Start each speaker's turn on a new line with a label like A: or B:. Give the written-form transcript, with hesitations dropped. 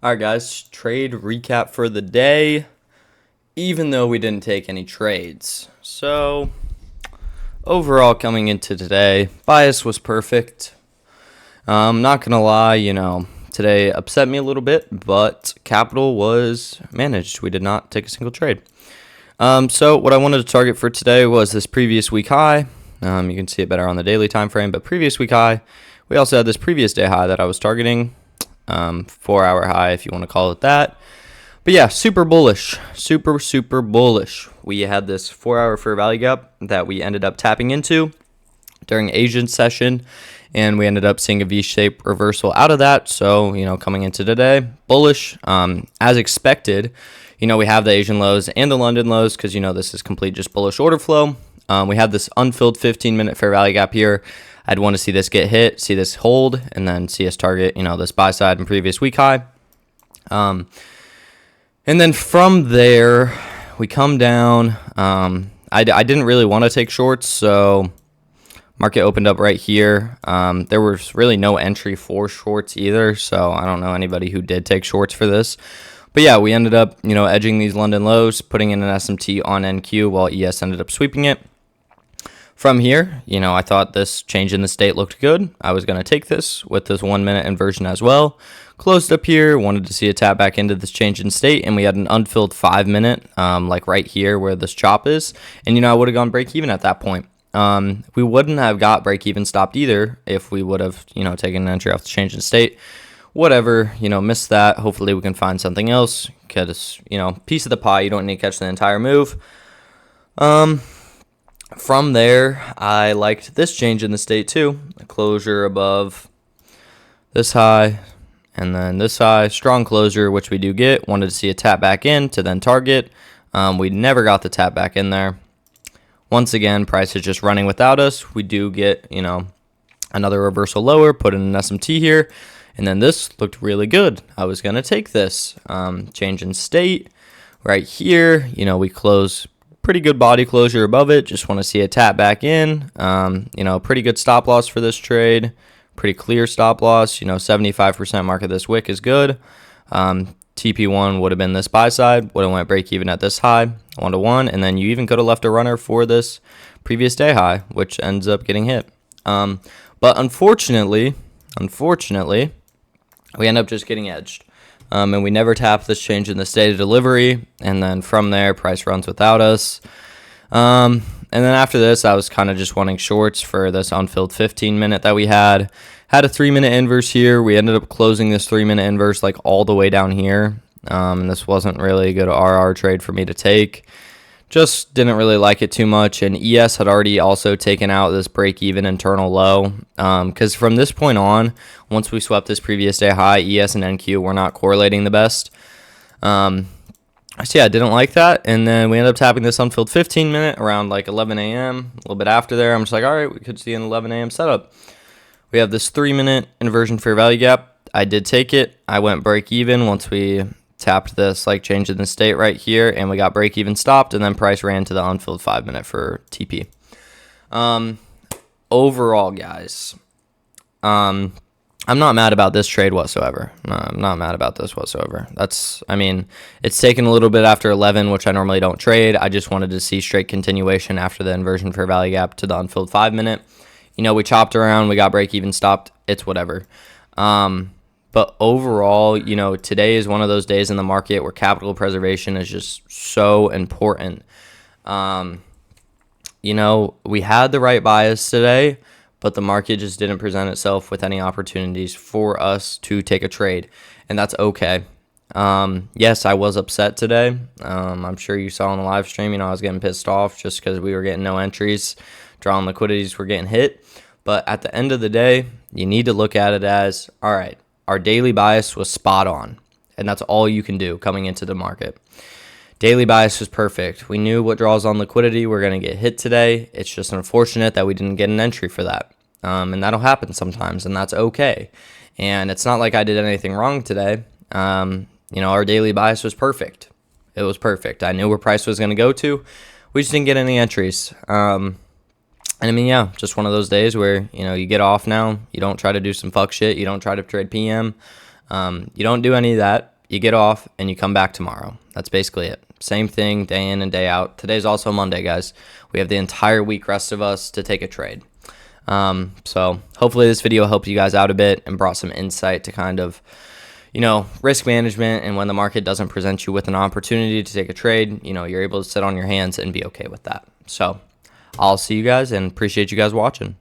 A: Alright guys, trade recap for the day, even though we didn't take any trades. So, overall coming into today, bias was perfect. I'm not going to lie, today upset me a little bit, but capital was managed. We did not take a single trade. So what I wanted to target for today was this previous week high. You can see it better on the daily time frame, but previous week high. We also had this previous day high that I was targeting. 4-hour high, if you want to call it that. But yeah, super bullish, super bullish. We had this 4-hour fair value gap that we ended up tapping into during Asian session, and we ended up seeing a V-shaped reversal out of that. So, coming into today, bullish, as expected. We have the Asian lows and the London lows because, this is complete just bullish order flow. We have this unfilled 15-minute fair value gap here. I'd want to see this get hit, see this hold, and then see us target, this buy side and previous week high. And then from there, we come down. I didn't really want to take shorts, so market opened up right here. There was really no entry for shorts either, so I don't know anybody who did take shorts for this. But yeah, we ended up, edging these London lows, putting in an SMT on NQ while ES ended up sweeping it. From here, I thought this change in the state looked good. I was going to take this with this 1-minute inversion as well. Closed up here, wanted to see a tap back into this change in state, and we had an unfilled 5-minute, like right here where this chop is. And, I would have gone break even at that point. We wouldn't have got break even stopped either if we would have, taken an entry off the change in state. Whatever, missed that. Hopefully we can find something else because, piece of the pie, you don't need to catch the entire move. From there, I liked this change in the state too. A closure above this high and then this high. Strong closure, which we do get. Wanted to see a tap back in to then target. We never got the tap back in there. Once again, price is just running without us. We do get, another reversal lower, put in an SMT here. And then this looked really good. I was going to take this. Change in state right here. We close pretty good body closure above it. Just want to see a tap back in. Pretty good stop loss for this trade. Pretty clear stop loss. 75% market this wick is good. TP1 would have been this buy side. Would have went break even at this high, 1-to-1. And then you even could have left a runner for this previous day high, which ends up getting hit. But unfortunately, we end up just getting edged. And we never tap this change in the state of delivery. And then from there, price runs without us. And then after this, I was kind of just wanting shorts for this unfilled 15-minute that we had. Had a 3-minute inverse here. We ended up closing this 3-minute inverse like all the way down here. And this wasn't really a good RR trade for me to take. Just didn't really like it too much. And ES had already also taken out this break-even internal low. Because from this point on, once we swept this previous day high, ES and NQ were not correlating the best. So yeah, I didn't like that. And then we ended up tapping this unfilled 15-minute around like 11 a.m. A little bit after there. I'm just like, all right, we could see an 11 a.m. setup. We have this 3-minute inversion fair value gap. I did take it. I went break even once we tapped this like change in the state right here, and we got break even stopped, and then price ran to the unfilled 5-minute for TP. Overall, guys, I'm not mad about this trade whatsoever. No, I'm not mad about this whatsoever. It's taken a little bit after 11, which I normally don't trade. I just wanted to see straight continuation after the inversion fair value gap to the unfilled 5-minute. We chopped around, we got break even stopped. It's whatever. But overall, today is one of those days in the market where capital preservation is just so important. We had the right bias today, but the market just didn't present itself with any opportunities for us to take a trade, and that's okay. Yes, I was upset today. I'm sure you saw on the live stream, I was getting pissed off just because we were getting no entries. Drawing liquidities were getting hit. But at the end of the day, you need to look at it as, all right, our daily bias was spot on, and that's all you can do coming into the market. Daily bias was perfect. We knew what draws on liquidity were going to get hit today. It's just unfortunate that we didn't get an entry for that. And that'll happen sometimes, and that's okay. And it's not like I did anything wrong today. Our daily bias was perfect. It was perfect. I knew where price was going to go to. We just didn't get any entries. Just one of those days where, you get off now. You don't try to do some fuck shit. You don't try to trade PM. You don't do any of that. You get off and you come back tomorrow. That's basically it. Same thing day in and day out. Today's also Monday, guys. We have the entire week, rest of us, to take a trade. So hopefully this video helped you guys out a bit and brought some insight to kind of, risk management, and when the market doesn't present you with an opportunity to take a trade, you're able to sit on your hands and be okay with that. So I'll see you guys and appreciate you guys watching.